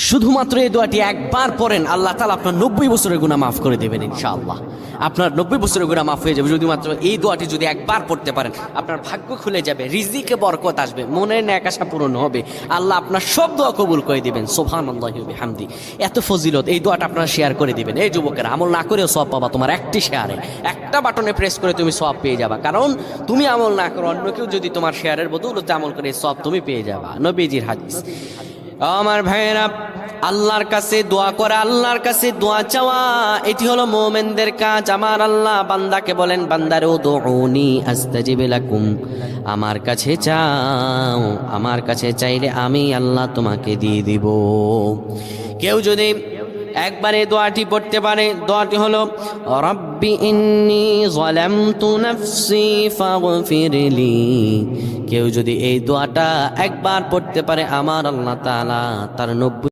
শুধুমাত্র এই দোয়াটি একবার পড়েন, আল্লাহ তাআলা আপনার 90 বছরের গুনাহ মাফ করে দেবেন ইনশাআল্লাহ। আপনার 90 বছরের গুনাহ মাফ হয়ে যাবে শুধুমাত্র এই দোয়াটি যদি একবার পড়তে পারেন। আপনার ভাগ্য খুলে যাবে, রিজিকে বরকত আসবে, মনের ন্যাক আশা পূরণ হবে, আল্লাহ আপনার সব দোয়া কবুল করে দিবেন। সুবহানাল্লাহি ওয়া বিহামদি। এত ফজিলত, এই দোয়াটা আপনারা শেয়ার করে দিবেন। এই যুবকেরা, আমল না করেও সওয়াব পাবা। তোমার একটি শেয়ারে, একটা বাটনে প্রেস করে তুমি সওয়াব পেয়ে যাবা। কারণ তুমি আমল না করো, অন্য কেউ যদি তোমার শেয়ারের বদৌলতে আমল করে, সওয়াব তুমি পেয়ে যাবা। নবীজির হাদিস। আমার ভাইয়েরা, আল্লাহর কাছে দোয়া করা, আল্লাহর কাছে দোয়া চাওয়া, এটি হলো মুমিনদের কাজ। আমার আল্লাহ বান্দাকে বলেন, বান্দারে উদউনি আস্তাজিব লাকুম, আমার কাছে চাও, আমার কাছে চাইলে আমি আল্লাহ তোমাকে দিয়ে দিব। কেউ যদি একবারে দোয়াটি পড়তে পারে, দোয়াটি হলো রব্বি ইন্নী যালামতু নাফসি ফাগফিরলি। কেউ যদি এই দোয়াটা একবার পড়তে পারে, আমার আল্লাহ তাআলা তার 90